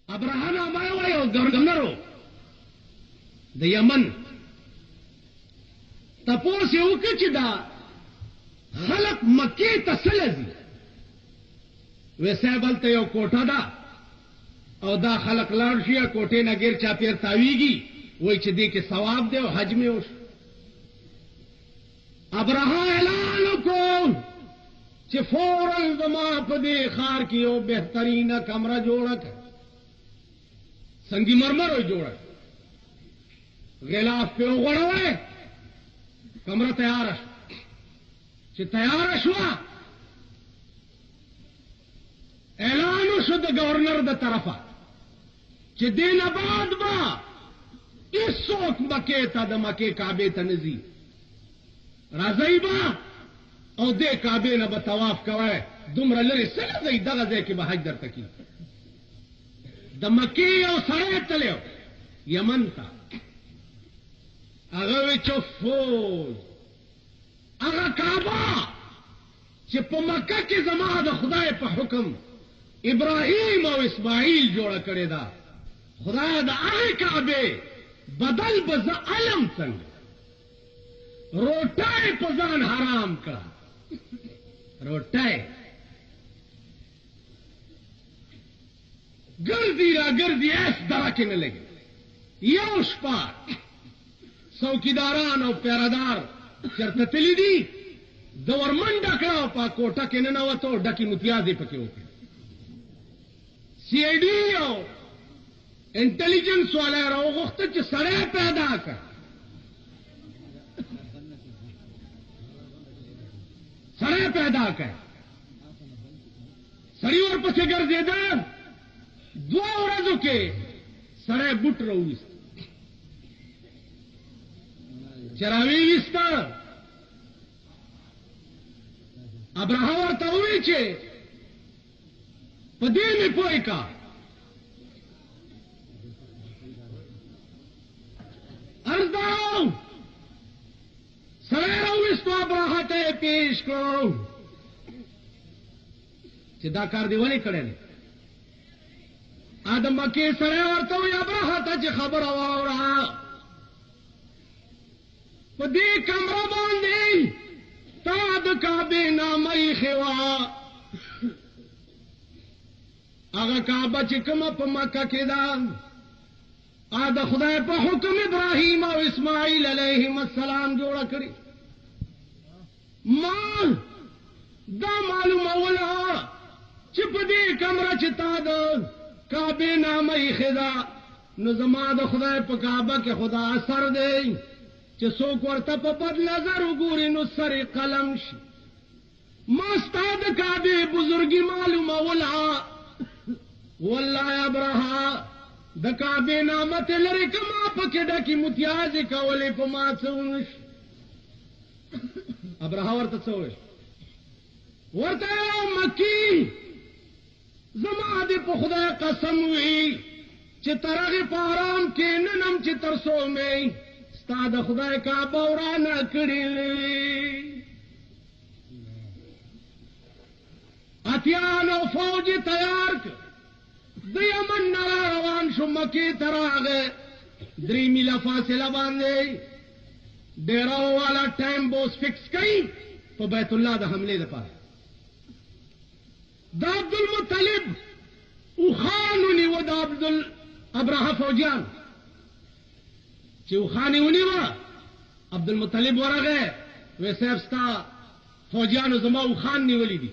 ابراہیم آمائے ہوئے گورنرو دا یمن تپوس یو کچ دا خلق مکی تسلزی ویسے بلتے یو کوٹا دا او دا خلق لارشیا کوٹے نہ گر چا پیر تاویگی وہی چدی کے ثواب دے حج میں ہوش ابراہا اعلان کو چھ فوراً زما پدے خار کی او بہترین کمرہ جوڑک سنگی مرمر ہو جوڑک غلاف پہ اغڑ ہوئے کمرہ تیار چھ تیار شوا اعلان شد گورنر دا طرفا چھ دین بعد با اس سوک مکے تا دا مکے کعبے تا نزی رازی با او دے کعبے نا بطواف کوئے دمرا لری سلزی دغزے کی با حج در تکی دا مکی او سرے تلیو یمن تا اگوی چو فوج اگا کعبہ چھ پا مکہ کی زمان دا خدای پا حکم ابراہیم او اسماعیل جوڑا کرے دا خدا دا آئے کعبے بدل بزا علم سنگ روٹائے پزان حرام کرا روٹائے گردی را گردی ایس درا کے نہ لگے یوش پار چوکیداران او پیرادار چرتا تلی دی دورمن ڈکڑا پا کوٹا کے نہ تو ڈکی متیازی پکے ہوتے سی آئی ڈی او انٹیلیجنس والے رو وقت سڑے پیدا کر سڑے پیدا کر سڑی اور پسے گر دے دا دو رضو کے سڑے بٹ رو چراوی وستا ابراہا ورطا ہوئی چھے پدی میں پوئی کا ارزاؤ سرے روستو ابراہا تے پیش کرو چھے دا کار دیوالی کڑے نے آدم مکی سرے ورطا ہوئی ابراہا تا چھے خبر آواؤ رہا پدی کمرہ باندی تاد کعبے نامی خوا آگا کعبہ چکم پا مکہ کی دا آدھا خدا پا حکم ابراہیم و اسماعیل علیہ السلام جوڑا کری ماں دا معلوم اولا چپ دی کمرہ چتا دا کعبے نامی خدا نظمہ دا خدا پا کعبہ کے خدا اثر دے چھ سوک ورطا پا بد نظر گوری نو سر قلم شی مستاد کعبے بزرگی معلوم اولا واللہ ابراہا دا کعبے نامت لرکم آپا کڈا کی متیازی کولی پا مات سونش ابراہا ورطا سوش ورطا مکی زمادی پا خدا قسم ہوئی چھ ترغی پارام کے ننم چھ ترسو میں ستاد خدا کعبہ ورانا کری لی اتیان و فوج تیار کر دیمن نرا روان شو مکی تراغے دری میلا فاصلہ باندے ڈیراو والا ٹائم بوس فکس کئی تو بیت اللہ دا حملے دا پارے دا عبد المطلب اخانونی و دا عبد ابراہ فوجیان چی اخانونی و عبد المطلب ورا گئے ویسے افستا فوجیان زما اخان نیولی دی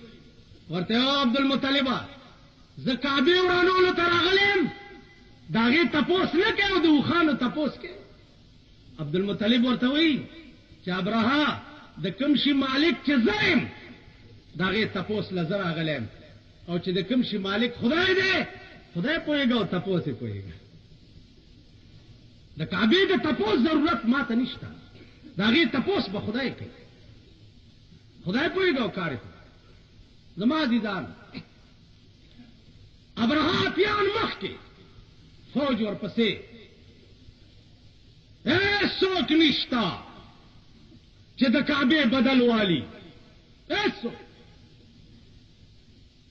ورتے ہو عبد المطلبہ زکابی ورانولو تراغلیم داغی تپوس نہ کہ دو خانو تپوس کے عبد المطلب ورتوئی چا ابراہا دا کمشی مالک چی زائم داغی تپوس لزر آغلیم او چی دا کمشی مالک خدای دے خدای پوئے گا و تپوس پوئے گا دا کعبی دا تپوس ضرورت ما تا نشتا داغی تپوس با خدای کئی خدای پوئے گا و کاری پوئے زما دیدان ابراہا پیان مخ کے فوج اور پسے ایسوک نشتا چھ دا کعبے بدل والی ایسو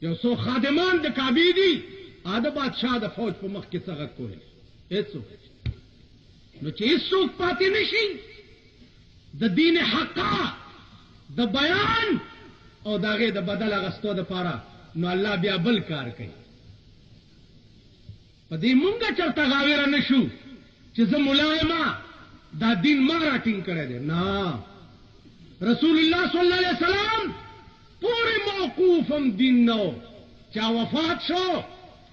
یو سو خادمان دا کعبی دی آدھا بادشاہ دا فوج پہ مخ کی سغت کو لے ایسو نو چی اس سوک پاتی نشی دا دین حقا دا بیان او دا غی دا بدل اغسطو دا پارا نو اللہ بیا بل کار کئی پا دی منگا چرتا غاویرہ نشو چیز ملائمہ دا دین مارا ٹنگ کرے دے نا رسول اللہ صلی اللہ علیہ وسلم پوری موقوفم دین نو چا وفات شو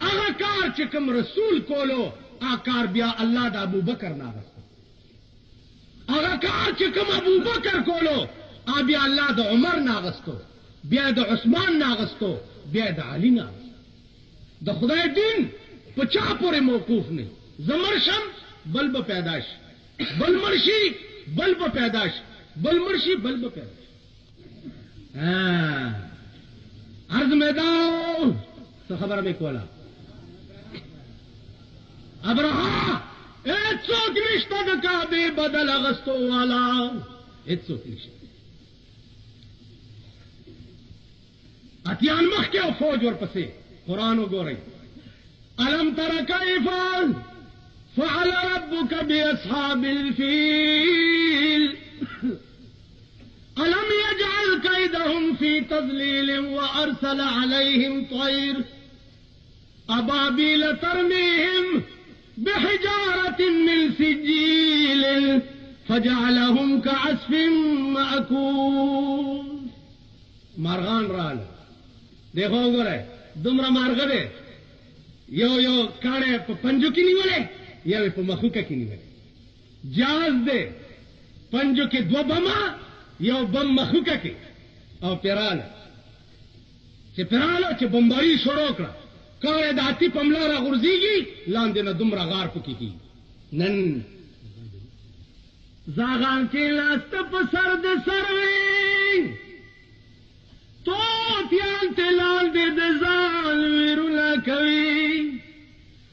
اغا کار چکم رسول کولو آکار بیا اللہ دا ابو بکر ناغستو اغا کار چکم ابو بکر کولو آ بیا اللہ دا عمر ناغستو بیا دا عثمان ناغستو بیا دا علی ناغستو دا خدای دین پچا پورے موقوف نہیں زمرشم بل با پیداش بل مرشی بل با پیداش بل مرشی بل با پیداش عرض میدان تو خبر میں کولا اب رہا ایک سوک رشتہ دکا بے بدل اغسطو والا ایک سوک رشتہ اتیان مخ کے فوج اور پسے قرآن و گو رہی ألم تر كيف فعل ربك بأصحاب الفيل ألم يجعل كيدهم في تضليل وأرسل عليهم طير أبابيل ترميهم بحجارة من سجيل فجعلهم كعصف مأكول مارغان رال دیکھو گرے دمرا مارغ دے یو کاڑے پنجو کی نہیں ولے یا پہ مخوکا کی نہیں ولے جاز دے پنجو کے دو بما یو بم مخوکا کی او پیرال چھ پیرالو چھ بمباری شروع کرا کاڑے داتی پملارا غرزی گی لان دینا دمرا غار پکی کی نن زاغان کے لاست پسر دے سروی تو تیان تلال دے دزال ویرولا کوي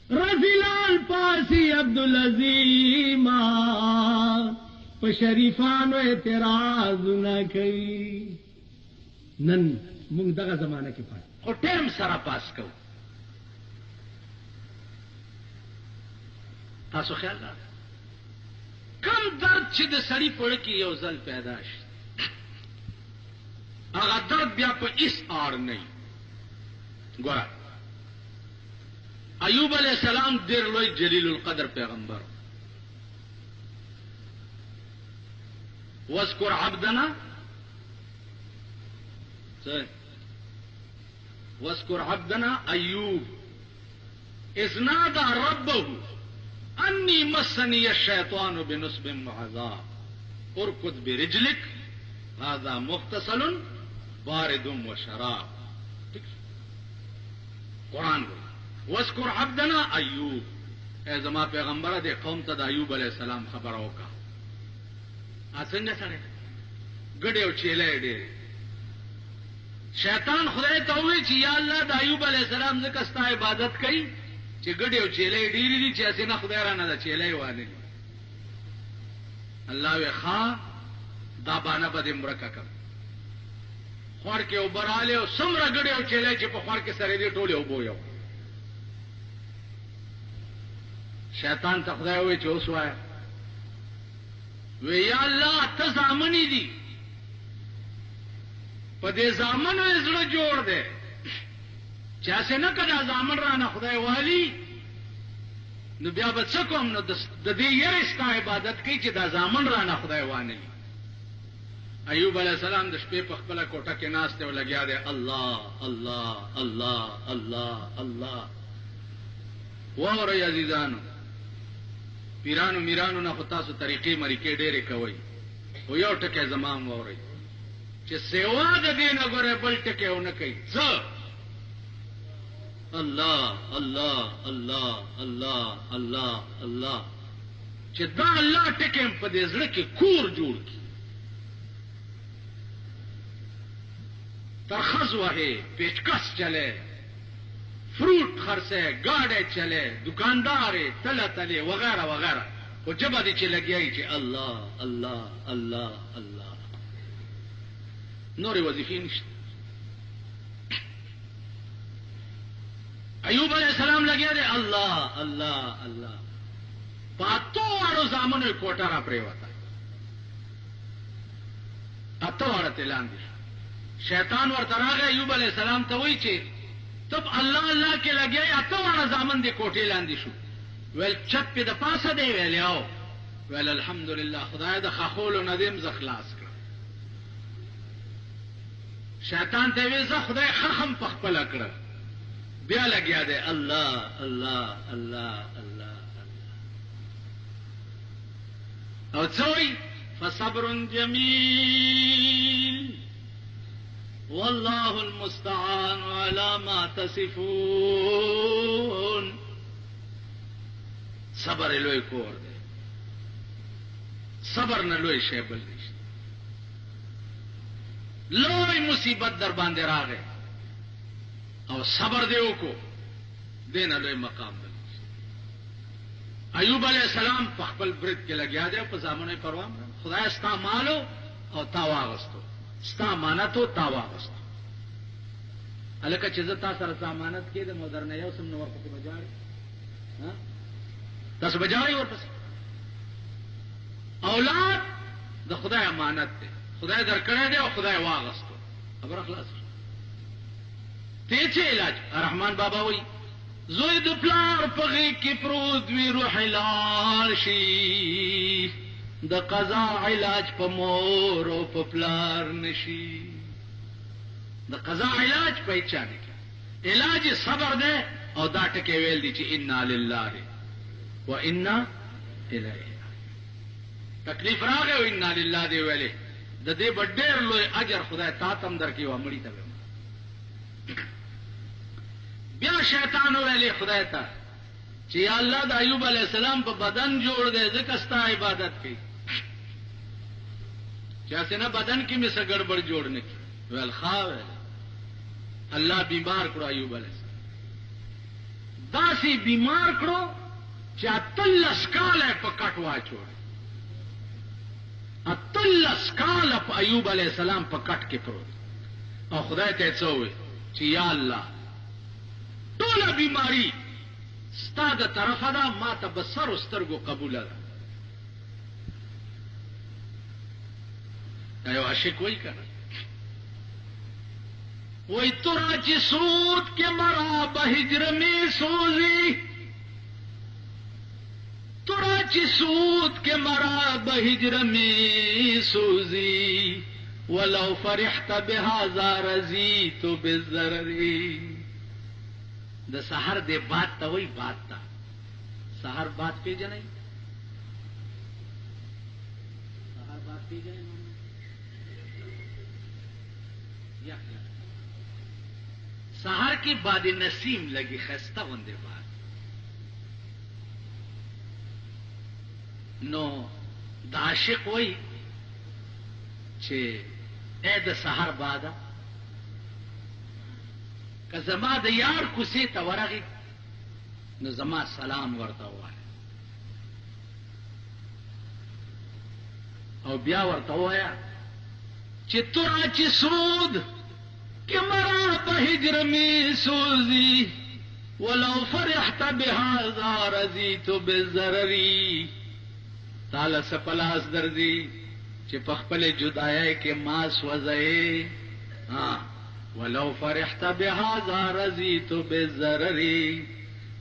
رزلال پاسی عبدالعظیم پا شریفانو اعتراض نہ کوي نن مونگ دغا زمانہ کی پاس خو ٹیم سرا پاس کو تاسو خیال دا کم درد چھ د سڑی پڑ کی یو زل پیداش اگر درد بیا پہ اس آڑ نہیں گورا ایوب علیہ السلام دیر لوئی جلیل القدر پیغمبر وذکر عبدنا وذکر عبدنا ایوب اذ نادى ربه انی مسنی الشیطان بنصب وعذاب ارکض برجلک هذا مغتسل بارد و شراب قرآن کو وذکر عبدنا ایوب اے زما پیغمبر دے قوم تا دا ایوب علیہ السلام خبر ہوکا آسنگ سڑے گڑے و چیلے ڈے شیطان خدای تا ہوئی چی یا اللہ دا ایوب علیہ السلام زکستا عبادت کئی چی گڑے و چیلے ڈیری دی چی ایسی نا خدای رانا دا چیلے وانے اللہ وی خواہ دا بانا با دے مرکا کر خوار کے اوبر آلے او سمرا گڑے او چیلے چی پا خوار کے سرے دے ٹولے او بویا شیطان تا خدای ہوئے چو سوایا وی یا اللہ تا زامنی دی پا دے زامن و ازڑ جوڑ دے چیسے نہ کدا زامن رانا خدای والی نو بیا بچکو ہم نو دا دے یر اس کا عبادت کی چی دا زامن رانا خدای والی ایوب علیہ السلام د شپې په خپل کوټه کې ناست او لګیا دی الله الله الله الله الله وره عزیزانو پیرانو میرانو نه تاسو طریقې مریکې ډېرې کوي او یو ټکی زمام ووري چې سیوا د دین غره بل ټکی ونه کوي څه الله الله الله الله الله الله چې دا الله ټکی په دې زړه کې کور جوړ کی ترخص وہے پیچکس چلے فروٹ خرسے گاڑے چلے دکاندار تلا تلے وغیرہ وغیرہ وہ جب ادی چلے گیا کہ اللہ اللہ اللہ اللہ نور وظیفی نشت ایوب علیہ السلام لگے دے اللہ اللہ اللہ پاتو واڑو زامن کوٹا را پریوتا اتو واڑا تلان دی شیطان ور تراغه ایوب علیہ السلام ته وی چې تب اللہ اللہ کے لگے اتو واڑا زامن دی کوٹے لاندې شو ویل چت په د پاسه دی ویل یاو ویل الحمدلله خدای د خاخول ندیم زخلاص کړ شیطان ته وی ز خدای خخم پخپل کړ بیا لگیا دے اللہ اللہ اللہ اللہ اللہ او څوی فصبر جمیل واللہ المستعان علی ما تصفون صبر لوی کور دے صبر نہ لوی شیبل نشته لوی مصیبت در باندې راغی اور صبر دیو کو دینا لوی مقام بل ایوب علیہ السلام پخپل برد کے لگیا دے پزامن پروام خدا استا مالو اور تاواغستو استا امانتو تاواغستو الکه چې زتا سره امانت کې د مدرنه یو سم نور پکې بجاړي ها تاسو بجاړي ورپس اولاد د خدای امانت ده خدای درکړی دی او خدای واغستو خبر اخلاص تیچے علاج رحمان بابا وی زوی د پلار پغی کی پروت وی روح لال شی د قضا علاج په مور او په پلار نشی د قضا علاج په چا نه علاج صبر ده او دا ټکي ویل دي چې انا لله و انا الیه تکلیف راغی او انا لله دی ویلې د دې بډېر لوی اجر خدای تا تم درکې و مړی ته بیا شیطان ویلې خدای ته چې یا الله د ایوب علیہ السلام په بدن جوړ دے ځکه ستا عبادت کوي چې څنګه بدن کې مې څه ګډوډ جوړ نه کی ویل خاوه الله بیمار کړو ایوب علیہ السلام داسې بیمار کړو چې اتلس کاله په کټ واچو اتلس کاله په ایوب علیہ السلام په کټ کې پروت او خدای ته څه وی چې یا الله ټول بیماری ستا د طرفه ده ما ته بسر سترګو قبول ده دا یو عاشق وای کنه وای تورا چې سود کې مرا به هجر می سوزي تورا چې سود کې مرا به هجر می سوزي ولو فرحت بهذا رضيت بالضرر د سحر دے بات تا وہی بات تا سحر بات پی جنائی سحر بات پی جنائی سحر کی باد نسیم لگی خستہ وندے بات نو داشق وہی چھے اے د سحر بادا که زما د یار کوسې ته ورغی نو زما سلام ورته ووایه او بیا ورته ووایه چې تورا چې سود کې مرا په هجر می سوزي ولو فرحت بهذا رضيت بالضرر تعالی سپلاس درځي چې په خپل جدایۍ کې ما سوځي ها ولو فرحت بهذا رضيت بالضرر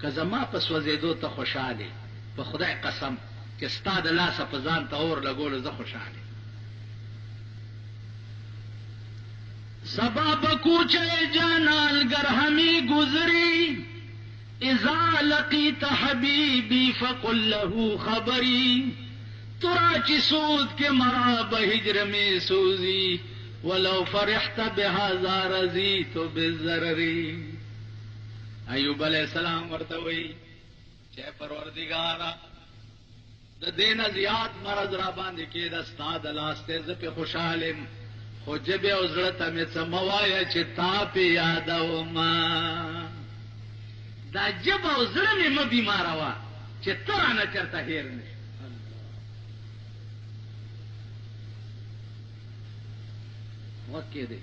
کزما پس وزیدو ته خوشاله په خدای قسم چې ستاد لاس په ځان ته اور لګول زه خوشاله سبب کوچه جانال گرهمی گزری اذا لقيت حبيبي فقل له خبري ترا چی سود کے مرا بہجر میں سوزی ولو فرحت بهذا رضيت بالضرر ایوب علیہ السلام ورته وی چې پروردگارا د دین زیات مرض را باندې کې د استاد لاسته ز په خوشالم خو جبه او زړه ته مې سموایا چې تا په یادو ما دا جبه او زړه مې بیمار وا چې تر نه چرته هیر نه وکې دې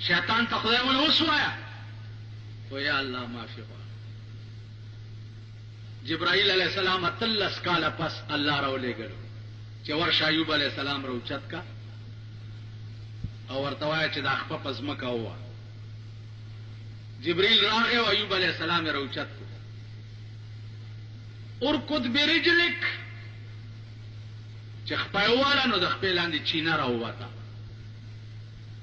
شیطان ته خدای ول وسوایا و یا اللہ معافی غواړم. جبرائیل علیہ السلام 13 کاله پس الله راولېږلو چې ورشه ایوب علیہ السلام راوچت کا او ورته وایه چې دا خپه په ځمکه ووهه. جبرائیل راغی او ایوب علیہ السلام یې راوچت کړو. ارکض برجلک چې خپه یې وواله نو د خپې لاندې چینه راووته.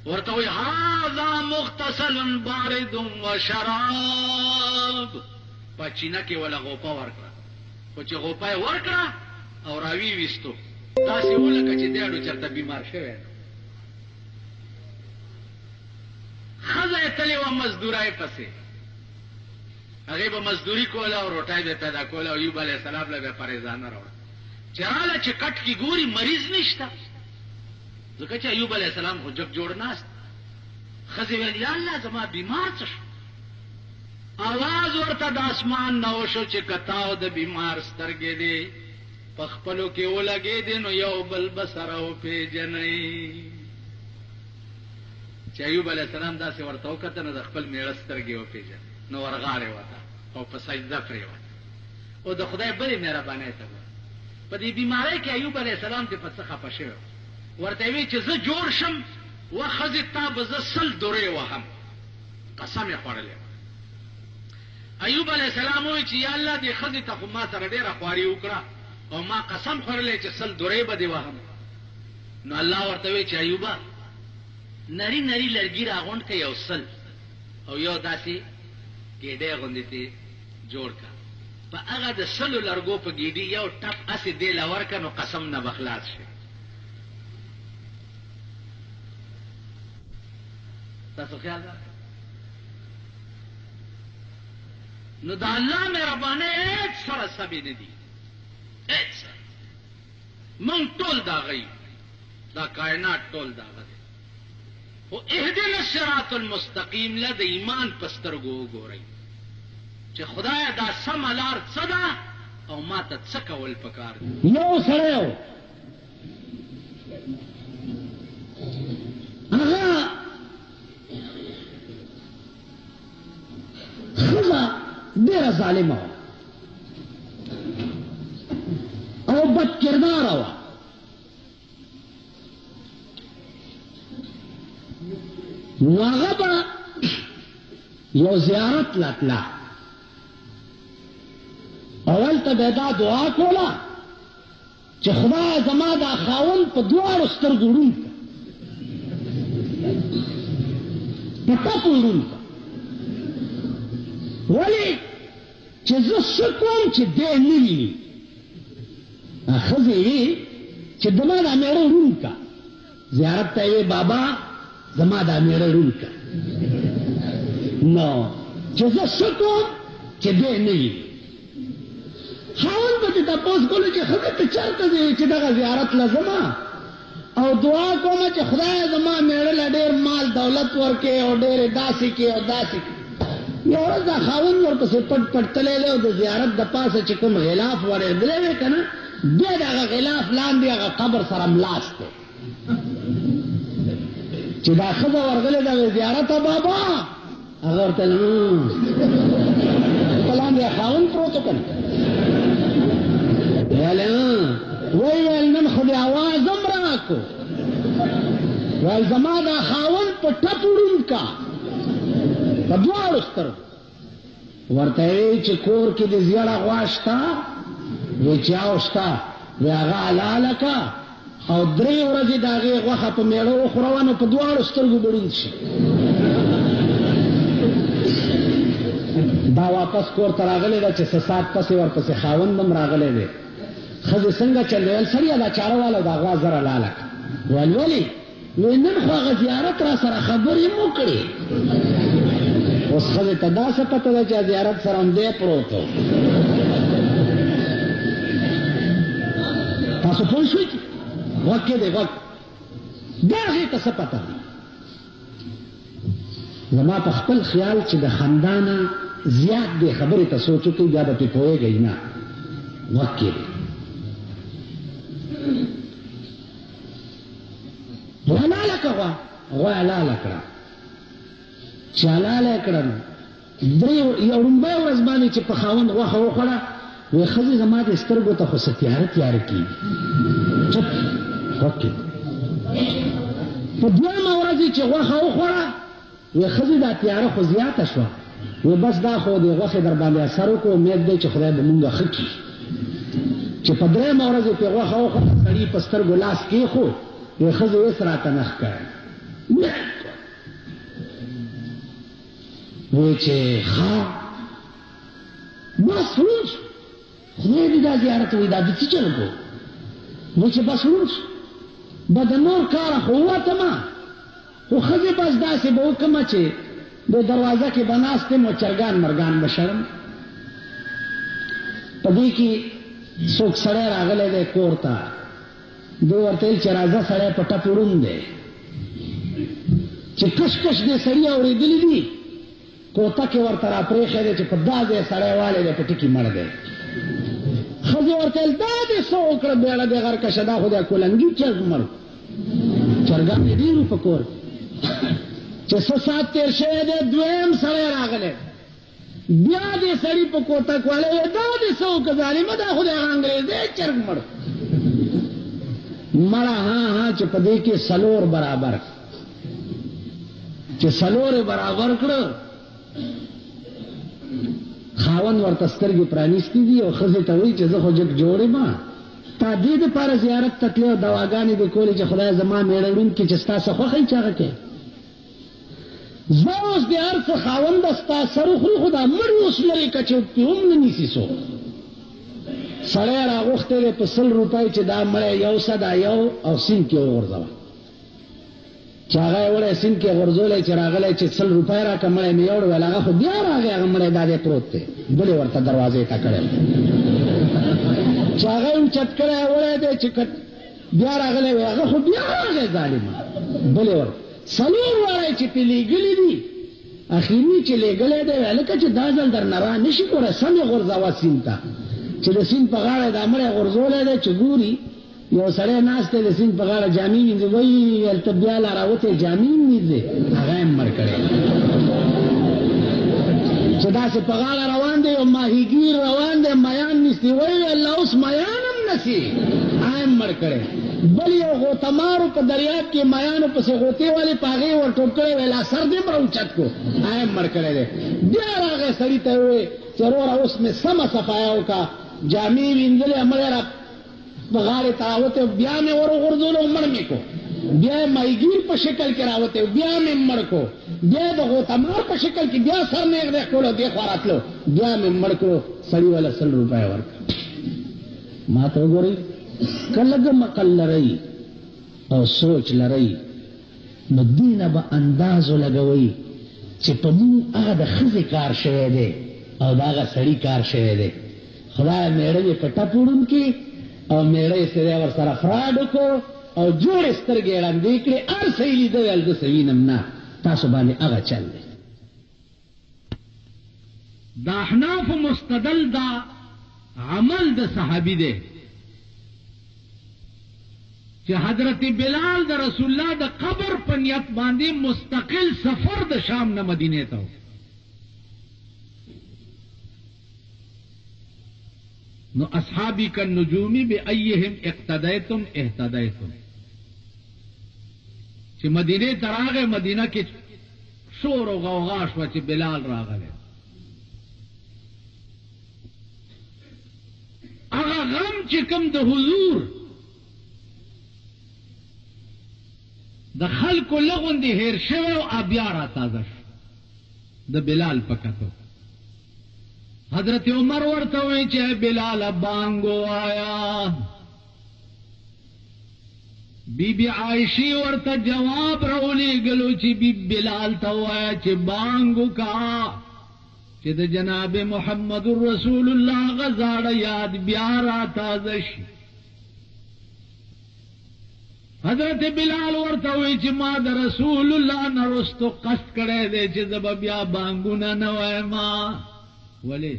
ورته وایي هذا مغتسل بارد و شراب. په چینه کې ولا غوپه ورکړه، خو چې غوپه یې ورکړه او راوی ویستو داسې ولکه چې دیاړو چېرته بیمار شوی. ښځه یې تلې وه مزدورۍ پسې، هغې به مزدوري کوله او روټۍ به پیدا کوله او ایوب علیه السلام له به پریزانه راوړه. چې راله چې کټ کې ګوري مریض نشته، ځکه چې ایوب علیه السلام خو جګ جوړ ناست. ښځې ویل یا الله زما بیمار څه شو؟ آواز ورته د اسمان نه وشو چې کتاو د بیمار سترګې دي په خپلو کې ولګېدې نو یو بل به سره وپېژنئ. چې ایوب علیه السلام داسې ورته وکته نو د خپل میړه سترګې وپېژنې نو ورغاړې وته او په سجده پرېوته. او د خدای بلې مهربانۍ ته ګوره، په دې بیمارۍ کې ایوب علیه السلام دې په څه خفه شوی ورته وی چې زه جوړ شم و ښځې تا به زه 100 درې وهم. قسم یې خوړلی. ایوب علیہ السلام وی چې یا الله دې ښځې ته خو ما سره ډېره خواري وکړه او ما قسم خوړلی چې 100 درې به دې وهم. نو الله ورته وی چې ایوبه نری نری لرګي راغونډ کړه یو 100 او یو داسې ګېډۍ غوندې ترې جوړ کړه. په هغه د 100 لرګو په ګېډۍ یو ټپ هسې دې له ورکړه نو قسم نه به خلاص شي. تاسو خیال راکړئ. نو دا الله مهربانه هیڅ سره سبې نه دي، هیڅ سره. موږ ټول د هغه یو، دا کائنات ټول د هغه دی. خو اهدنا الصراط المستقیم له د ایمان په سترګو وګورئ چې خدایه دا سمه لار څه ده او ما ته څه کول پکار دي. یو سړی و هغه ښځه ډېره ظالمه وه او بد کرداره وه. نو هغه به یو زیارت له تله او هلته به دا دعا کوله چې خدایه زما دا خاوند په دواړو سترګو ړوند کړه، په ټپو ړوند کړه. ولې چې زه څه کوم چې دی نه ویني. ښځې وي چې زما دا مېړه ړوند کړه. زیارت ته یې وی بابا زما دا مېړه ړوند کړه. نو چې زه څه کوم چې دی نه ویني. خاوند به دې تپوس کولو چې ښځې ته چېرته ځې چې دغه زیارت له ځمه او دعا کومه چې خدایه زما مېړه له ډېر مال دولت ورکړې او ډېرې داسې کړې او داسې کړې. یو ورځ دا خاوند ورپسې پټ پټ تللی دی او د زیارت د پاسه چې کوم غلاف ورېدلی وی که نه بیا د هغه غلاف لاندې هغه قبر سره ملاس دی چې دا ښځه ورغلې ده زیارته بابا هغه ورته ورته لاندې خاوند پروت و که نه ویل نن خو دې اواز هم راکو ویل زما دا خاوند په ټپ ړوند کا په دواړو سترګو. ورته یې چې کور کې د زیړه غوا شته؟ وی چې او شته. وی هغه حلاله که او 3 ورځې د هغې غوښه په مېړه وخوروه نو په دواړو سترګو به ړوند شي. دا واپس کور ته راغلی ده چې څه ساعت پسې ورپسې خاوند هم راغلی دی. ښځې څنګه چل دی؟ ویل سړیه دا چاره واله دا غوا زر حلاله که. ویل ولې؟ وی نن خو هغه زیارت را سره خبرې مو کړې. اوس ښځې ته داسې پته ده چې زیارت سره هم دی پروت و. تاسو پوه شوئ؟ غوږ کې دی غوږ. دا هغې ته څه پته ده؟ زما په خپل خیال چې د خندانه زیات دې خبرې ته سوچ وکړئ بیا به پرې پوهېږئ نه. غوږ کې دی. حلاله که غوا حلاله کړه. چې حلاله یې کړه نو یو ړومبی ورځ باندې چې په خاوند غوښه وخوړه وی ښځې زما د سترګو ته خو څه تیاره تیاره کېږي چپ وکې په دویمه ورځ چې غوښه وخوړه وی ښځې دا تیاره خو زیاته شوه وی بس دا خو د غوښې در باندې اثر وکړو امید دی چې خدای به مونږ ښه کړي چې په درېیمه ورځ یې پرې غوښه وخوړه سړي په سترګو لاس کېښود وی ښځې اوس راته نه ښکاري وی چې ښه بس ورونش خدای دې دا زیارت وی دا د څه چل کو وی چې بس ورونش به د نور کاره خو ووتمه خو ښځې بس داسې به وکړمه چې د دروازه کې به ناست یم او چرګان مرګان به شړم په دې کې څوک سړی راغلی دی کور ته دوی ورته ویل چې راځه سړی په ټپ ړوند دی چې کش کش دې سړي اورېدلي دي کوته کې ورته را پرېښی دی چې په دا ځای سړی والی دی په ټکي مړ دی ښځې ورته ویل دا دې څه وکړه بیړه دې غرکشه دا خو دی کولنګي چرګ مړ چرګان یې ډېر په کور چې څه ساعت تېر شوی دی دویم سړی راغلی بیا دې سړي په کوتک والی وی دا دې څه وکړه ظالمه دا خو دی هغه انګرېز دی چرګ مړ مړه ها چې په دې کې څلور برابر چې څلور یې برابر کړه خاوند ورته سترګې پرانیستې دي او ښځې ته وایي چې زه خو جګ جوړ یم تا دې دپاره زیارت ته تلې او دواګانې دې کولې چې خدای زما مېړه وړونکي چې ستا څه خوښه یي چې هغه کوې زه اوس د هر څه خاونده ستا سر وخوري خو دا مړي اوس لرې که چې پې هم نه نیسي څوک سړی راغوښتی دی په 100 روپۍ چې دا مړی یو څه دا یو او سیند کې وغورځوه چې هغه یې وړی سیند کې غورځولی چې راغلی چې 100 روپۍ راکړه مړی مې یوړ ویل هغه خو بیا راغی هغه مړی دا دی پروت دی بلې ورته دروازې ته کړی چې هغه یې اوچت کړی وړی دی چې بیا راغلی وی هغه خو بیا راغی ظالمه بلې ورته څلور واړی چې پې لېږلي دي اخري چې لېږلی دی وی هلکه چې دا ځل در نه را نه شي کولی سم یې غورځوه سیند ته چې د سیند په غاړه دا مړی غورځولی دی چې ګوري یو سړی ناست دی د سیند په غاړه جامې وینځي وایي هلته بیا لا راوتی جامې وینځي هغه یې مړ کړی چې داسې په غاړه روان دی یو ماهیګیر روان دی میان نیسي وایي الله اوس میان هم نسي هغه یې مړ کړی بل یو غوتمارو په دریاب کې میانو پسې غوتې والې په هغې ور ټوپ کړی ویل سر دې مړه اوچت کړو هغه یې مړ کړی دی بیا راغی سړي ته ووایي چې وروره اوس مې سمه صفایه وکړه جامې وینځلې مړی را په غاړې ته راوتی بیا مې ور وغورځولو مړ مې کو بیا یې مایګیر په شکل کې راوتی بیا مې مړ کو بیا د غوتمار په شکل کې بیا سر نیغ نیغ کړو دې خوا راتلو بیا مې مړ کړو سړي والا 100 روپۍ ورکړه ما ته وګورئ که لږ مقل لرئ او سوچ لرئ نو دې نه به انداز ولګوئ چې په مونږ هغه د ښځې کار شوی دی او د هغه سړي کار شوی دی خدای میړه یې په ټپ وړونکي او میړه یې سړی ورسره فراډ وکړو او جوړې سترګې یې ړندې کړې هر څه یې لیده ویل زه څه وینم نه تاسو باندې هغه چل دی د احنافو مستدل دا عمل د صحابي دی چې حضرت بلال د رسول الله د قبر په نیت باندې مستقل سفر د شام نه مدینې ته نو اصحابی کا نجومی بأیہم اقتدیتم اهتدیتم چې مدینه ته راغی مدینه کې شور او غوغا شوه چې بلال راغلی هغه غم چې کوم د حضور د خلکو لغوندې هیر شوی او بیا را تازه شو د بلال په کتو حضرت عمر ورته وایي چې بلال بانګ ووایه بی بی عائشی ورته جواب راولېږلو چې بی بلال ته ووایه چې بانګ وکړه چې د جناب محمد رسول الله هغه زاړه یاد بیا را تازه شي حضرت بلال ورته وایي چې ما د رسول الله نه رستو قصد کړی دی چې زه به بیا بانګونه نه وایم ولی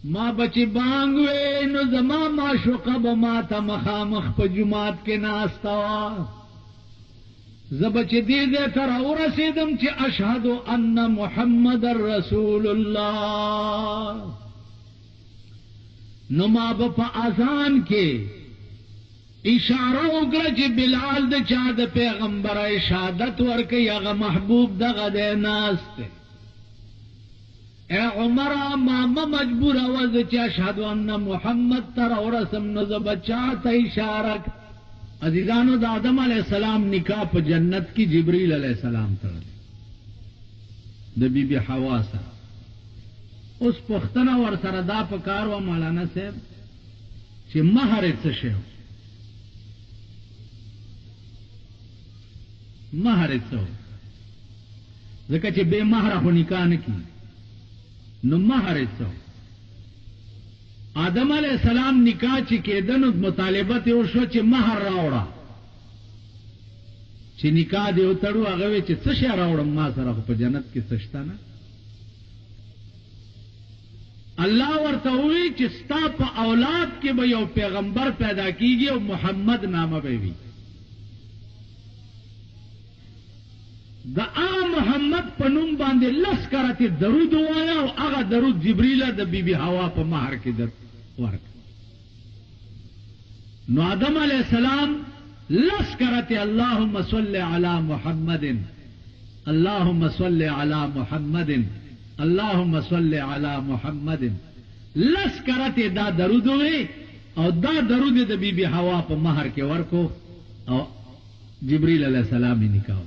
ما بچی بانگ وے نو زما معشوقه به ما ته مخامخ په جماعت کې ناسته وه زبچ دے دے تر ورسیدم چی اشہد ان محمد رسول اللہ نما بپا آزان کے اشارہ اگرہ چی بلال دے چاہ دے پیغمبر اشادت ورکی اغا محبوب دا غدے ناستے اے عمرہ ماما مجبور آواز چی اشہد ان محمد تر ورسم نزبچاہ تا اشارک عزیزانو دا آدم علیہ السلام نکاح پا جنت کی جبریل علیہ السلام تر دا بی بی حوا سر اس پختنا ور سردا پکار و مولانا صاحب چی مہر اتسشے ہو مہر اتسو ذکر چی بے مہر ہو نکاح نکی نو مہر اتسو آدم علیہ السلام نکاح چی کیدن مطالبت ورشو چی مہر راوڑا چی نکاح دیو تڑو اگوی چی سشے راوڑا ما سر پا جنت کی سشتانا اللہ ورتوی چی ستا پا اولاد کے بیو پیغمبر پیدا کیگی او محمد نامہ بیوی دا آغا محمد پنم باندے لس کرتی درود وایا او آغا درود جبریلہ دا بی بی حوا پا مہر کی در ورک نو آدم علیہ السلام لس کرتی اللہم صلی علی محمد اللہم صلی علی محمد اللہم صلی علی محمد لس کرتی دا درود ہوئے او دا درود دا بی بی حوا پا مہر کے ورکو او جبریل علیہ السلامی نکاو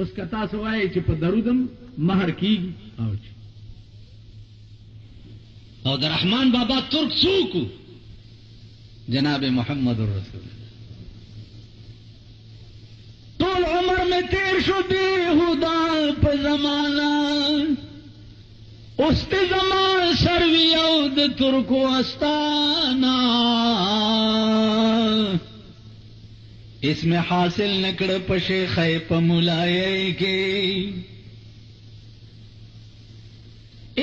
اس کا تاسو آئے چی پا درودم مہر کی او چی او در رحمان بابا ترک سوکو جناب محمد الرسول طول عمر میں تیر شو بے خدا پا زمانہ است زمان سروی اود ترکو استانا اس میں حاصل نکڑ پشے خیپ ملائے کے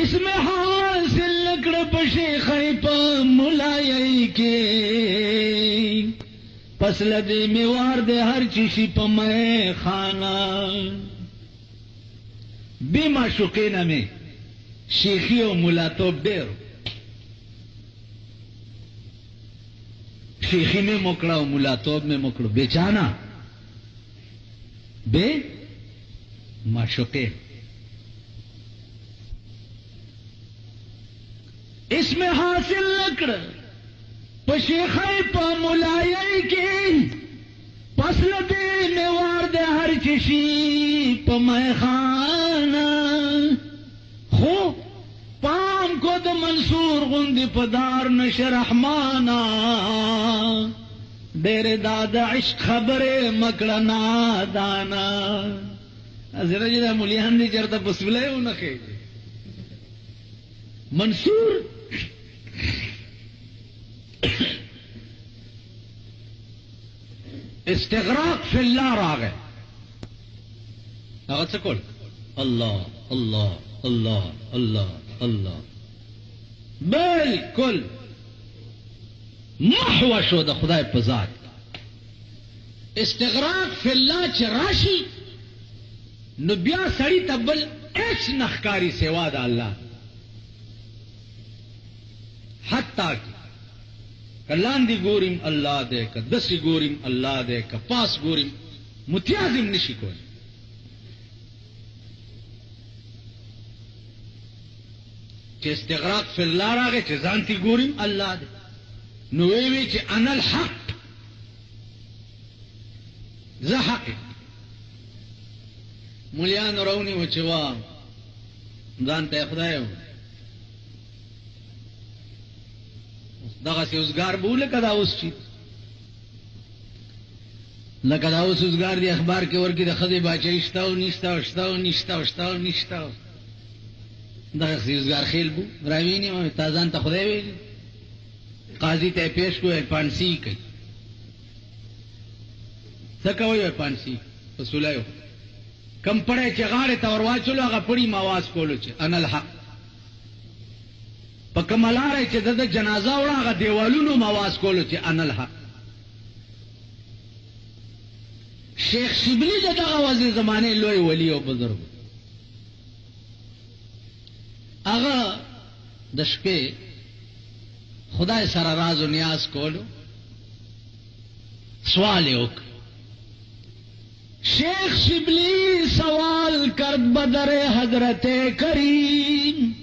اس میں حاصل نکڑ پشے خیپ ملائے کے پسل دے میوار دے ہر چیشی پا میں خانہ بے معشوقین میں شیخی و ملاتوب دیر شیخی میں مکڑا و ملاتوب میں مکڑو بیچانا بے معشوقے اس میں حاصل لکڑ پشیخی پا ملائی کی پسل دے نیوار دے ہر چشی پا میں خانہ خو پام کو د منصور غندی پدار نش رحمانا ڈیر داد عشق خبرے مکڑنا دانا ازرا جدا ملیان دی چرتا پسولے ہو نخے منصور استغراق فی اللہ را گئے اگر سکول اللہ اللہ اللہ اللہ اللہ بالکل محو شو دا خدای پزاد استغراق فی اللہ چراشی نو بیا سڑی تبل ایچ نخکاری سوا دا اللہ حتی کی کلاندی گوریم اللہ دے کا دسی گوریم اللہ دے کا پاس گوریم متیازم نشی کوئی کہ استغراق فی اللہ را گئے کہ زانتی گوریم اللہ دے نویوی کہ انا الحق زحق ملیان رونی و چوام زانتا خدای ہوں دغه سی اوسګار بوله کدا اوس چی لکه دا اوس اوسګار دی اخبار کې ورکی د خدای باچې شتاو نشتاو نشتاو دغه سی اوسګار خیل بو راوینی ما تازان ته خدای ویل قاضی ته پیش کوی پانسی کوي څه کوي پانسی وسولایو کم پړې چې غاړه ته ورواچلو هغه پړی مواز کولو چې ان الحق پا کملاره چې د جنازه وړه هغه دیوالونو مواز کولو چې ان الحق شیخ شبلی دغه وزیر زمانه لوی ولی او بزرگ هغه د شپې خدای سره راز و نیاز کولو سوال وکړ شیخ شبلی سوال کرد بدر حضرت کریم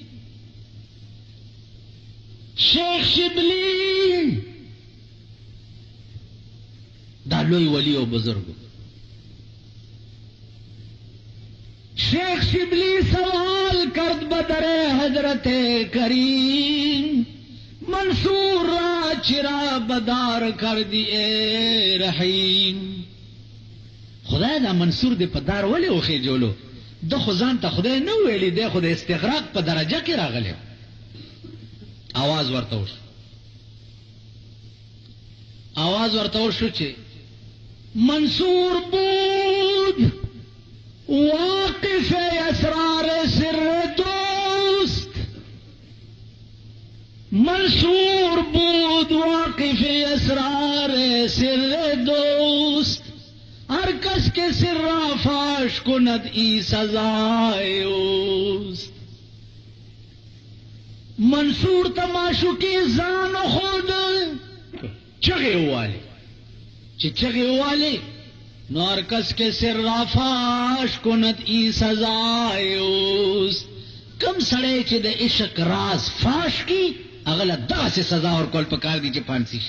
شیخ شبلی دا لوی ولی او بزرگ شیخ شبلی سوال کرد بدر حضرت کریم منصور را چرا بدار کر دیے رحیم خدای دا منصور دی په دار ولی اوخی جولو د خدان ته خدای نه ویلی دی خدای استغراق په درجه کې راغلی آواز ورته وشو چې منصور بود واقف اسرار سر دوست منصور بود واقف اسرار سر دوست ہر کس کے سر فاش کند ای سزائے اوست منصور تماشو کی زان خود چغے والے چغے والے نو ہر کس کے سر فاش کند ای سزائے اوست کم سڑے چھ دے عشق راز فاش کی اغلا دا سے سزا اور کول پکار دی چھ پانسی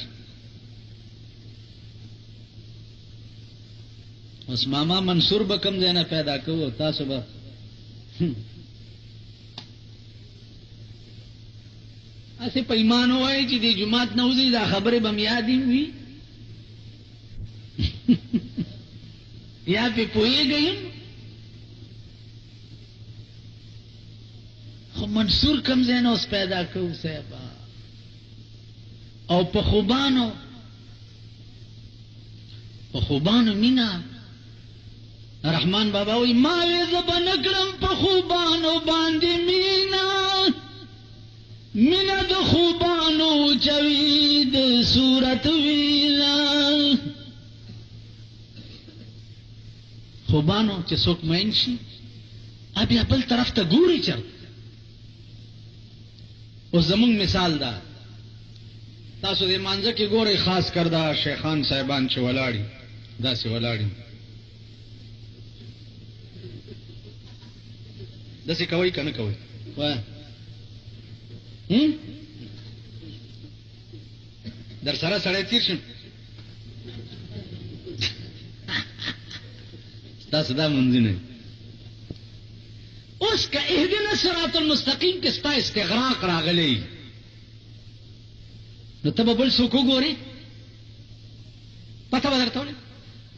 اس ماما منصور بکم دینا پیدا کرو تاسو با ایسے پیمان ہوئے چی دی جماعت نوزی دا خبر بم یادی ہوئی یا پہ پوئے گئی خو منصور کم دینا اس پیدا کرو صحبا او پخوبانو مینا رحمان بابا وی ماوی زبن اکرم پخوبانو باندی مینا مینا د خوبانو چوید صورت وینا خوبانو چه سوک مین شی اب یا بل طرف تا گوری چر او زمون مثال دا تاسو دے مانزه کی گوری خاص کردا شیخان صاحبان چه ولاڑی دا سی ولاڑی دا سی کوئی کنه کوئی در سره سړی تیر شم تاسو دا منځونه اوس که اهدنا الصراط المستقیم کې ستا استغراق راغلی نو ته به بل څوک وګورې پته به درته ولې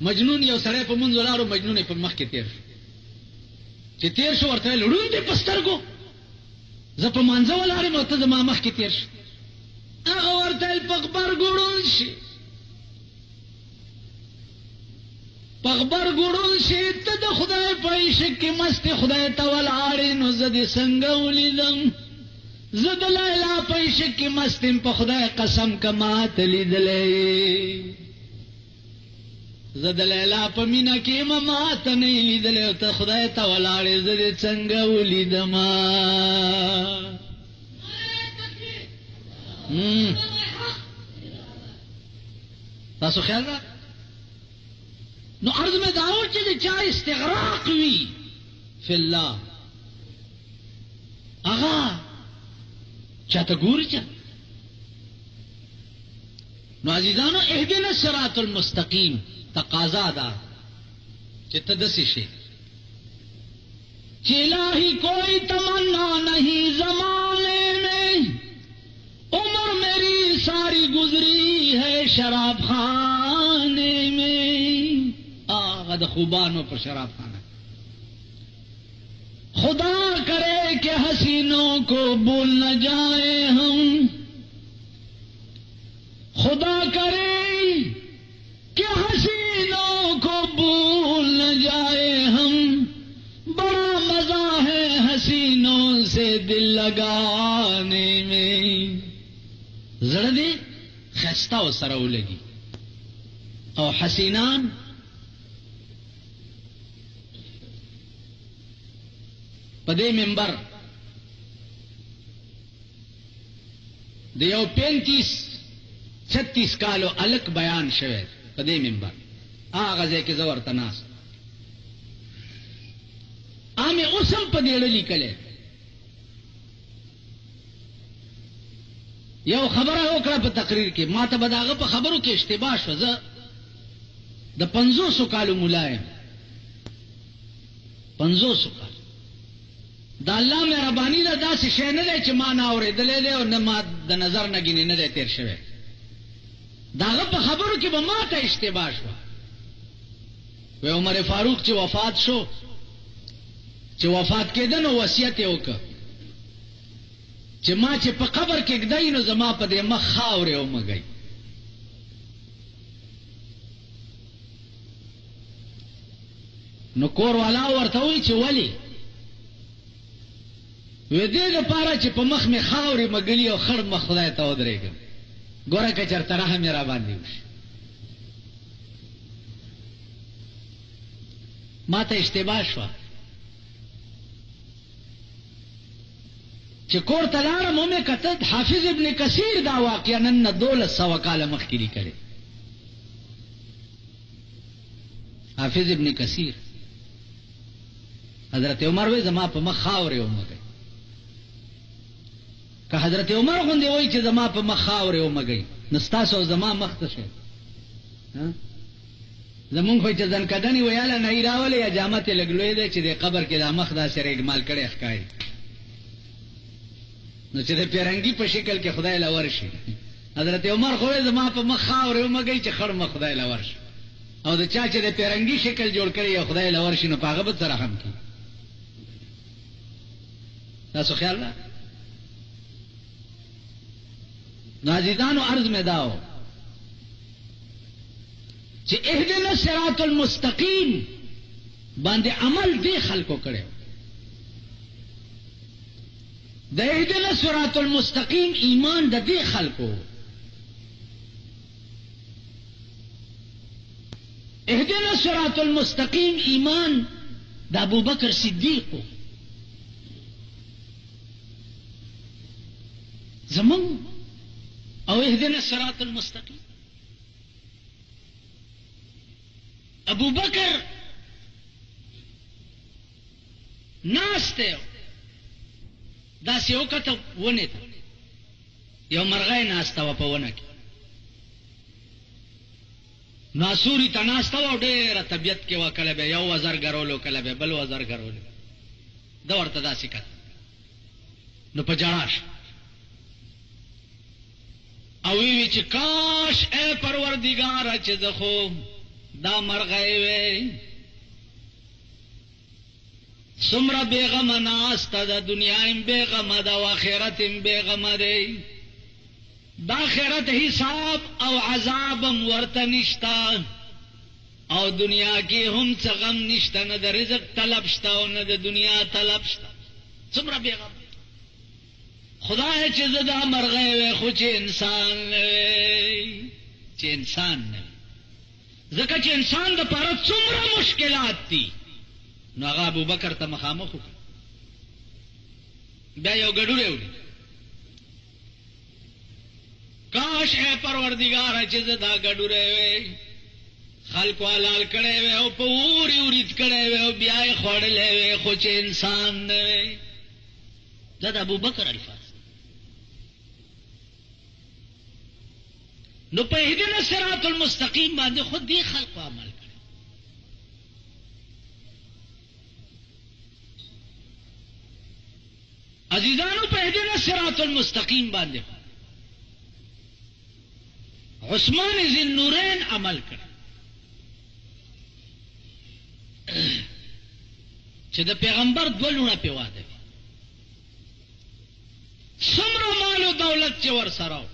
مجنون یو سړی په منځ ولاړو مجنون یې په مخ کې تیر شو چې تیر شو ورته ویل ړوند دی په سترګو زه په مانځه ولاړم او ته زما مخ کې تیر شو هغه ورته ویل په غبرګوړون شي په غبرګوړون شي ته د خدای په عشق کې مست خدای ته ولاړې نو زه دې څنګه ولیدم زه د لیلا په عشق کې مست په خدای قسم که ماته لیدلې زه د لیلا په مینا کې ماته نه لیدلې ته خدای ته ولاړې زه دې څنګه ولیدم تاسو خیال را نو عرض میں داور چلے چاہے استغراق وی فی اللہ آغا چاہتا گوری چا نو عزیزانو اہدنا الصراط المستقیم تقاضا دا چتا دسی شے چلاہی کوئی تمنا نہیں زمانے میں عمر میری ساری گزری ہے شراب خانے میں آغا خوبانوں پر شراب خانہ خدا کرے کہ حسینوں کو بھول نہ جائیں ہم خدا کرے کہ حسینوں کو بھول نہ جائیں ہم بڑا مزہ ہے حسینوں سے دل لگانے میں زردی خستہ و سرو لگی اور حسینان پدے ممبر دیو 35-36 کالو الک بیان شوه پدے ممبر آغازے کے زور تناس آمی اسم پدے للی کلے یو خبر اوکڑا پا تقریر کی ما تا بداغا پا خبرو کی اشتباہ شو زا دا 500 کالو ملائم 500 کالو دا اللہ مہربانی دا دا سی شے نہ دے چھ ما ناورے دلے دے اور نہ ما دا نظر نہ گینے نہ دے تیر شوے داغا پا خبرو کی با ما تا اشتباہ شو وی عمر فاروق چھ وفات شو چھ وفات کے دن و وصیت اوکا چھ ما چھ پا قبر کے گدائی نو زما پا دے مخ خاورے او مگئی نو کور والا ورتوئی چھ ولی وی دے دا پارا چھ پا مخ میں خاوری مگلی او خڑ مخ خدای تا ادرے گا گورا کچر تراہ میرا باندی ہوش ما تا اشتباہ شوا چھ کور تلارم ہمیں کتت حافظ ابن کثیر دا واقعا نن 1200 کال مخکلی کرے حافظ ابن کثیر حضرت عمر وی زما پا مخ خاوری او مگئی کہ حضرت عمر غندے ہوئی چھ زما پا مخ خاوری او مگئی نستاسو زما مختشے زمون خوی چھ زنکدنی ویالا نئی راولی یا جامت لگلوی دے چھ دے قبر کے دا مخ دا سر اگمال کڑے اخکائی نو چھ دے پیرنگی پا شکل کے خدای لورشی حضرت عمر خوی زما پا مخ خاوری او مگئی چھ خڑ مخ خدای لورشی او دا چاچ دے پیرنگی شکل جوڑ کری یا خدای لورشی نو پاغبت سرحم کی تاسو خیال نا نازیدانو عرض میں داو چھ اہدنا الصراط المستقیم باندے عمل دے خلقو کرے دا اہدنا الصراط المستقیم ایمان دا دے خلقو اہدنا الصراط المستقیم ایمان دا ابو بکر صدیقو زمان او اہدنا الصراط المستقیم ابو بکر ناستے دا سیو کتا ونے تا یو مرغای ناستا و پا ونا کی ناسوری تا ناستا و دیر طبیعت کے و کلبے یو وزر گرولو کلبے بل وزر گرولو دور تا دا سی کتا نو پا جڑاش اویوی چی کاش اے پروردگارا چی دخو دا مرغائی وی سمرا بیغم ناستا دا دنیایم بیغم دا و آخرتیم بیغم دے دا آخرت حساب او عذابم ورطا نشتا او دنیا کی ہم سغم نشتا نا دا رزق طلب شتا و نا دا دنیا طلب شتا سمرا بیغم خدا ہے چیز دا مرغے وے خوچ انسان نوے چی انسان نوے زکا چی انسان دا پارا سمرا مشکلات تی نو آغا ابو بکر تا مخامخو کر بیا یو گڑو رے ہوئی کاش ہے پروردگار ہے چیز دا گڑو رے وے خلق والال کڑے وے او پوری اوریت کڑے وے او بیائی خوڑ لے وے خوچ انسان نوے زد ابو بکر الفاظ نو پہ اہدنا الصراط المستقیم باندے خود دی خلق و عمل کرے عزیزانو پہ اہدنا الصراط المستقیم باندے عثمان ذی النورین عمل کرے چھے دا پیغمبر دولونا پیوا دے سمر مال و دولت چے ور سراؤ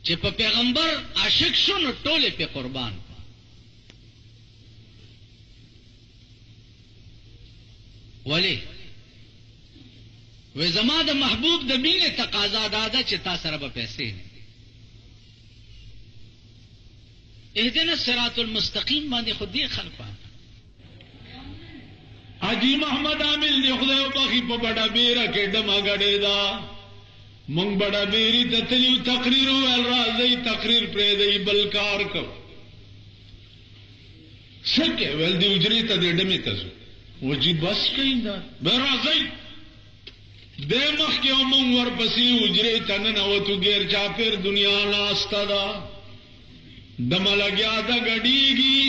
چھ پا پیغمبر عاشق شو نو ٹولے پہ قربان ولی وی زما دا محبوب دا مین تقاضا دادا چھ تا سر با پیسے اہدنا الصراط المستقیم باندے خود دی خلقان حاجی محمد عامل دی خدای بخی په بڑا بیره کې ډمه غړې دا مونږ بڑا بیری ته تلیو تقریر ویل راځي تقریر پرې دی بل کار کو څنګه ول دی اجرې ته دې ډمه تاسو وجي بس کیندا به راځي د مخ کې مونږ ورپسې اجرې ته نه وته غیر چا پیر دنیا ناستا دا دم لګیا دا غډیږي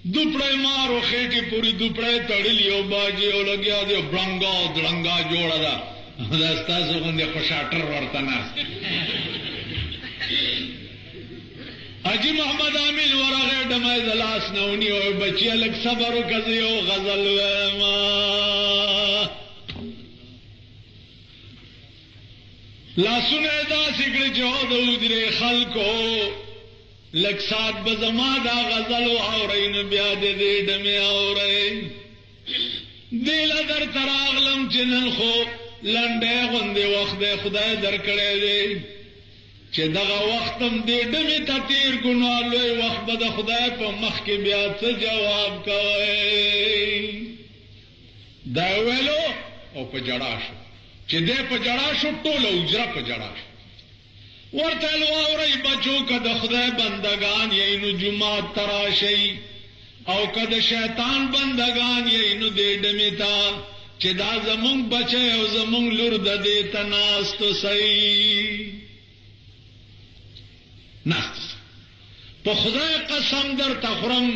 دوپړې مارو خېټې پوری دوپړې تړلې او باجی او لګیا دی برنګا دړنګا جوړا دا داستا باندې خوشاټر ورته ناس حاجی محمد عامل ورغه ډمای دلاس نونی او بچی لک صبر وکړي او غزل ما لا سنے دا سکڑ جو دوجرے خلقو لک سات بزما دا غزل او رین بیا دے ڈمے او رین دل در تراغلم چنن خو لنڈے غندے وقت خدای در کڑے دے چه دغا وقتم دے ڈمی تا تیر گنالوے وقت بدا خدای پا مخ کے بیا تا جواب کوئے دا ویلو او پا جڑاشو چه دے پا جڑاشو ٹول اجرا پا جڑاشو ورطل واوری بچو کد خدای بندگان یینو جماعت تراشی او کد شیطان بندگان یینو دے ڈمی تا چه دا زمونگ بچے او زمونگ لرد دیتا ناستو سی ناست پا خدای قسم در تخرم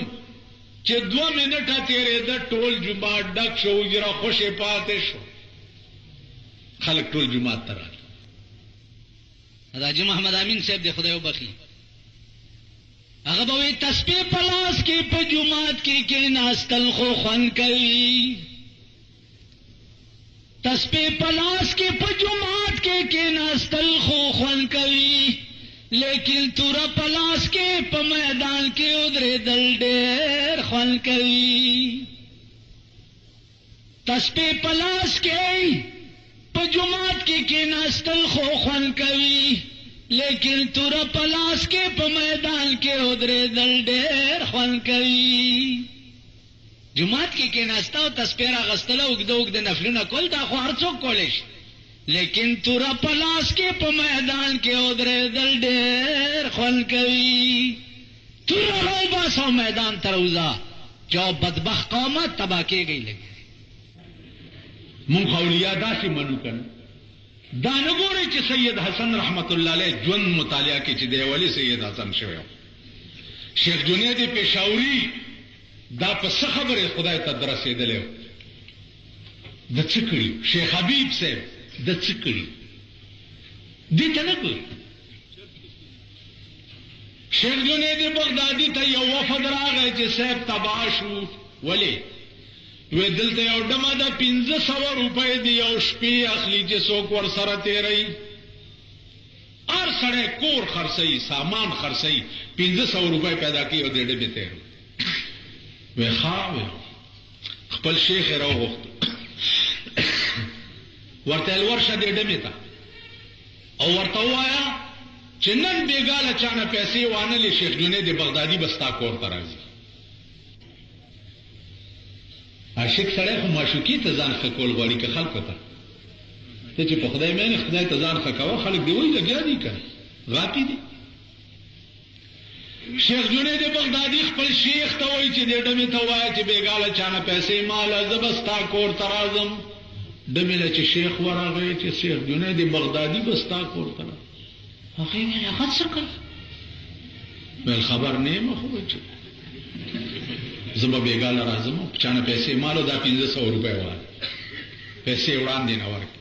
چه 2 منٹا تیرے دا ٹول جماعت ڈک شو اجرا خوش پاتے شو خلق ٹول جماعت تراشی حاجی محمد امین صاحب دے خدای وبخي هغه به تسبیح پلاس کې په جمعات کې ناستل خو خوان کوي تسبیح پلاس کې په جمعات کې ناستل خو خوان کوي لیکن تورا پلاس کې په میدان کې ودرې دل ډېر خوان کوي تسبیح پلاس کې پا جماعت کی ناستل خو خوان کوي لیکن تورا پلاس کے پا میدان کے ادرے دل ڈیر خوان کوي جماعت کی ناستا و تسپیرا غستلا اگدہ نفلونا کول دا خو هرڅوک کولیش لیکن تورا پلاس کے پا میدان کے ادرے دل ڈیر خوان کوي تورا روی باسو میدان تروزا جو بدبخت قومت تباہ کے گئی لگی من اولیاء دا سی منو کن دا نگوری چی سید حسن رحمت اللہ علیہ جون مطالعہ کی چی دے ولی سید حسن شویو شیخ جنید پیشاوری دا پس خبر خدای تا درسی دلیو دا چکڑی شیخ حبیب سے دا چکڑی دیتا نگوری شیخ جنید بغدادی تا یو وفد را گئے چی سیب تباشو ولی وی دلتا یو ڈما دا 1500 روپے دی یو شپی اخلی چی سوک ور سر تیرئی ار سڑے کور خرسئی سامان خرسئی 1500 روپے پیدا کی او دیڑے بی تیرو وی خواہ خپل شیخ رو غفت ورطا الورشا دیڑے میں تا او ورطا ہوایا چنن بیگالا چانا پیسے وانلی شیخ جنید بغدادی بستا کور ترازی عاشق سړی خو معشوقي ته ځان ښه کول غواړي که خلکو ته ته چې په خدای مینې خدای ته ځان ښه کوه خلک دې وایي لګیا دي که غاپي دي شیخ جنید بغدادي خپل شیخ ته وایي چې دې ډمې ته ووایه چې بېګاله چانه پیسې ماله زه به ستا کور ته راځم ډمې له چې شیخ ورغی چې شیخ جنید بغدادي به ستا کور ته راځم هغې ویل هغه څه کوي ویل خبر نه یم خو چې زما بیگاله راځم چانه پیسې مالو دا 1500 روپے وای پیسې وړاندې نه ورکړي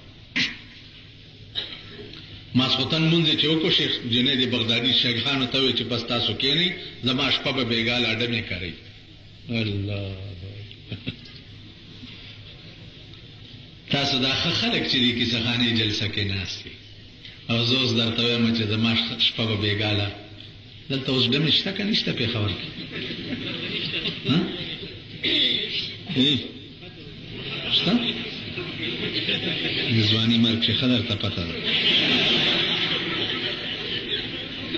ماسختن مونږ چې وکړو شیخ جنید بغدادي شیخانو ته وی چې بس تاسو کې نه زما شپه به بیگاله اډمې کوي الله تاسو دا خلک چې دي کیسه خانه جلسه کې ناشتي او زوز درته وایم چې زما شپه به بیگاله دلته اوس ډمې شته که نشته په خبر کې شتا ځواني مرګ چې خلر ته پته ده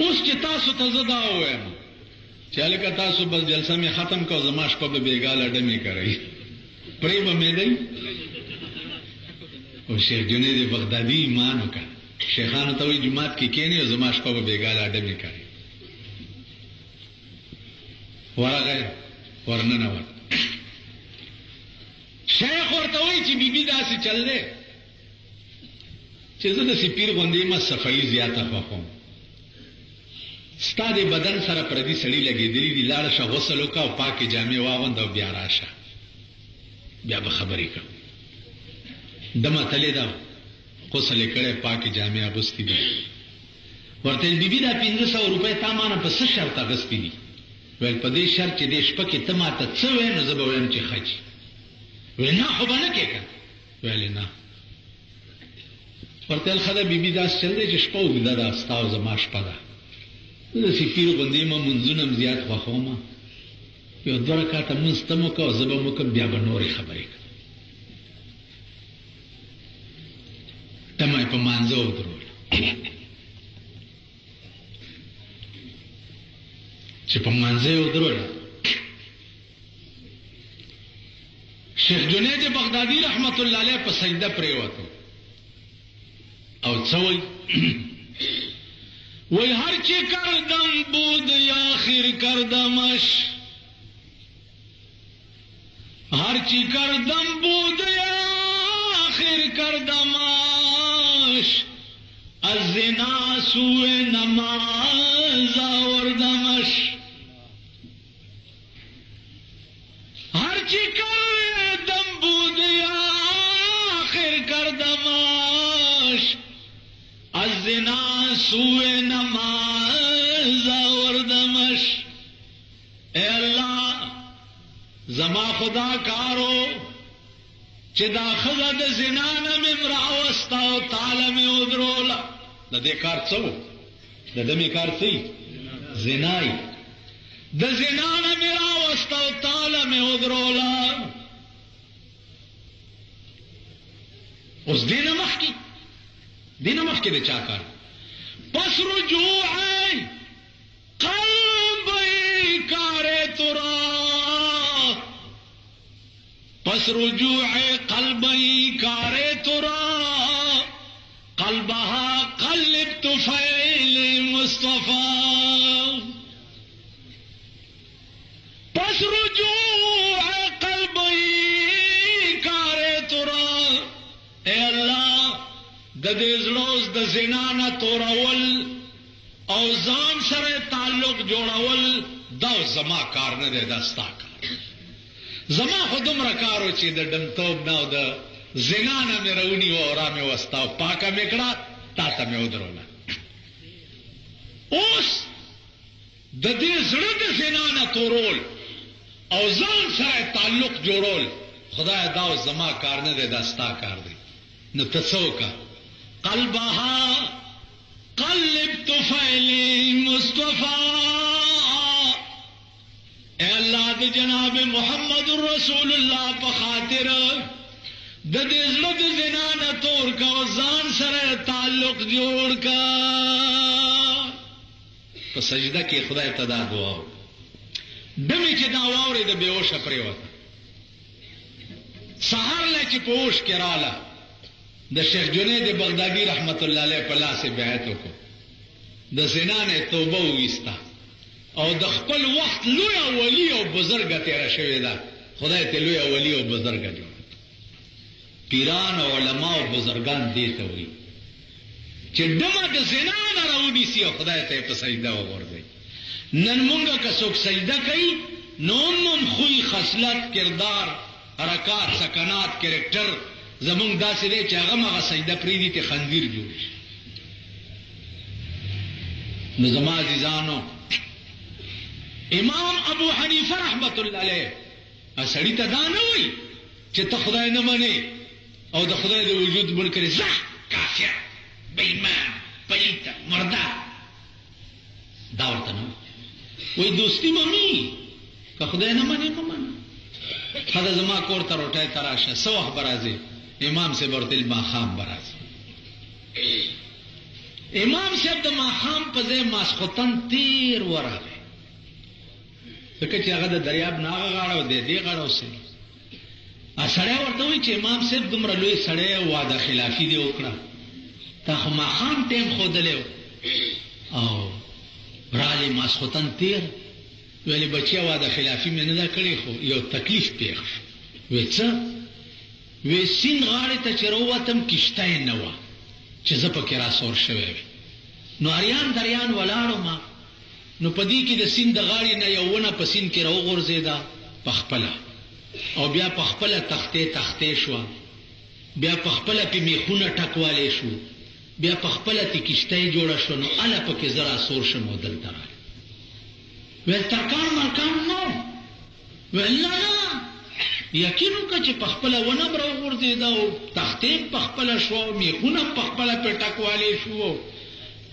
اوس چې تاسو ته زه دا ووایم چې هلکه تاسو بس جلسه مې ختم کو زما شپه به بېګاله ډمې کوئ پریم امیدئی اور شیخ جنید بغدادی ایمان کا شیخانو ته وی جماعت کې کېنی او زما شپه به بیګاله اډه مې کوي ورغه ورننه ور شیخ ورته وی چې بیبي داسې چل دی چې زه د سپیر غوندې ما صفایي زیاته خوښوم ستا د بدن سره پردي سړي لګېدلي دي لاړه شه غسل وکړه او پاکې جامې واغونده او بیا راشه بیا به خبرې کوم دمه تلې ده غسل یې کړی پاکې جامې اغوستې دي ورته بیبي دا 500 روپۍ تا مانه په څه شرط اغوستې دي ویل په دې شرط چې دې شپه کې ته ماته څه وایې نو زه به وایم چې ښه چې ویل نه خو به نه کې که ویل نه ورته ویل ښه ده بیبي داسې چل دی چې شپه اوږده ده ستا او زما شپه ده زه د سپیر غوندې ما منځونه م زیات خوښوم یو 2 رکعته مونځ ته م وکړه او زه به م وکړم بیا به نورې خبرې کړم تمه یې په مانځه ودرول چې په مانځه یې ودروله شیخ جنید بغدادي رحمت الله علیه په سجده پریوتو او څه وایي وی هر چی کردم بود یا خیر کردمش هر چی کردم بود یا خیر کردمش از زنا سوء نماز آوردمش هر چی کردم بود یا خیر کردمش از زنا سوء نماز آوردمش اے اللہ زما خدا کارو چې دا ښځه د زنا نه مې راوسته او تاله مې ودروله د دې کار څه و د ده مې کار څه زنای د زنا نه مې راوسته او تاله مې ودروله اوس دې نه مخکې دینه مخکې د چا کار پس رجوع قلبی کار ترا پس رجوع قلبی کار ترا قلبها قلب طفیل مصطفی پس رجوع قلبی کار ترا اے اللہ د دې زړه د زنا نه تورول او ځان سره تعلق جوړول دا زما کار نه دی دا ستا کار زما خو دومره کار و چې د ډمتوب نه او د زنا نه مې راونیوه او را مې وسته او پاکه مې کړه تا ته مې ودروله اوس د دې زړه د زنا نه تورول او ځان سره تعلق جوړول خدای دا زما کار نه دی دا ستا کار دی نو ته څه وکړه قلبها قلب طفیل مصطفی اے اللہ د جناب محمد رسول اللہ په خاطر د دې زړه د زنا نه تور کا او ځان سره تعلق جوړ کا په سجده کې خدای ته دا دعا دمه چې دا واورې د بیهوشه پرېوته سهار له چې په هوش کې رااله د شیخ جنید بغدادي رحمت الله علیه په لاس بیعت وکړو د زنا نه توبه وویسته او د خپل وخت لوی ولی او بزرګ تیره شوې ده خدای ته لوی ولی او بزرګ جوړ پیران او علما او بزرګان دې ته وایي چې دمه د زنا نه راونیسي او خدای ته په سجده وغورځي نن مونږه که څوک سجده کوي نو هم خوی خصلت کردار حرکات سکنات کریکټر زمونږ داسې دی چې هغه مغه سجده پرېږدي ته خنزیر جوړ شي نو زما عزیزانو امام ابو حنیفه رحمت الله علیه سړي ته دا نه وایي چې ته خدای نه منې او د خدای د وجود منکر زه کافر بېایمان پلیته مرده دا ورته نه وایي دوستي ممی که خدای نه منې مه منه ښه زما کور ته روټۍ ته راشه څه وخت به راځې امام صاحب ورته ویل ماښام به راځي امام صاحب د ماښام په ځای ماسخوتن تېر ورغی ځکه چې هغه د دریاب نه هغه غاړه او د دې غاړه اوسېږي سړی ورته وایي چې امام صاحب دومره لوی سړی وعده خلافي دې وکړه، تا خو ماښام ټیم ښودلی و او راغلی ماسخوتن تېر، ویلې بچیا وعده خلافي مې نه ده کړې، خو یو تکلیف پېښ شو. وی څه؟ وی سیند غاړې ته چې راووتم کشته یې نه وه چې زه پکې راسور شوی وی. نو اریان دریان ولاړو ما، نو په دې کې د سیند د غاړې نه یو ونه په سیند کې راوغورځېده په خپله، او بیا په خپله تختې شوه، بیا په خپله پې میخونه ټکوالی شو، بیا په خپله تې کشته یې جوړه شوه. نو هله پکې زه راسور شم او دلته راغلم. ویل ترکان مرکان نو؟ ویل نه یقین وکړه چې په خپله ونه م راوغورځېده او تختې په خپله شوه او میخونه په خپله پې ټکوالی شو او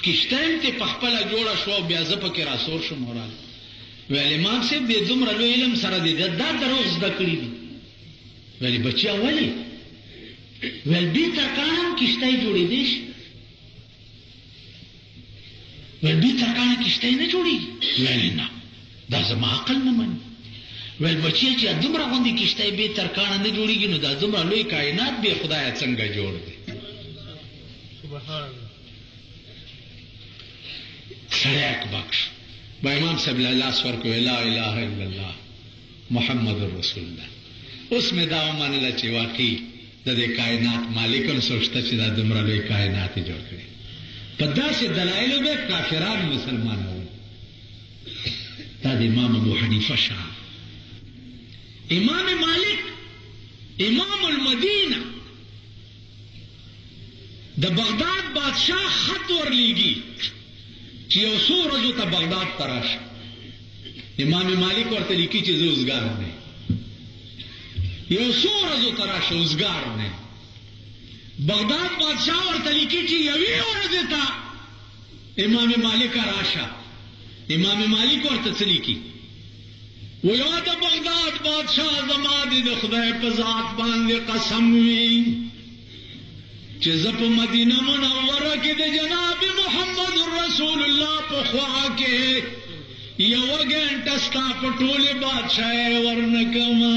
کشته یم تې په خپله جوړه شوه او بیا زه پکې راسور شم او راغلم. ویل امام صاحب دې دومره لوی علم سره دې دا دروغ زده کړي دي. ویل بچیا ولې؟ ویل بې ترکان هم کشته یې جوړېدی شي. ویل بې ترکانه کشته یې نه جوړېږي؟ ویل نه، دا زما عقل نه مني. ویل بچیا چې دومره غوندې کشته یې بې ترکانه نه جوړېږي نو دا دومره لوی کائنات بې خدایه څنګه جوړ دی؟ سړی اکبک شو. با امام صاحب له لاس ورکړ، لا اله الا الله محمد رسول الله. اوس مې دا ومنله چې واقعي د دې کائنات مالک هم سوچته چې دا دومره لوی کائنات یې جوړ کړي. په داسې دلایلو به کافران مسلمانان. دا د امام ابو حنیفه شاه، امام مالک امام المدینه د بغداد بادشاہ خط ورلیږي چې یو څو ورځو ته بغداد ته راشه. امام مالک ورته لیکي چې زه اوزګار نه یم، یو څو ورځو ته راشه، اوزګار نه یم. بغداد بادشاہ ورته لیکي چې یوې ورځې ته امام مالک راشه. امام مالک ورته څه لیکي؟ ویا د بغداد بادشاہ زما دې د خدای په ذات باندې قسم وي چې زه په مدینه منوره کې د جناب محمد رسول الله په خوا کې یوه ګنټه ستا په ټولې بادشاهۍ ورنکمه.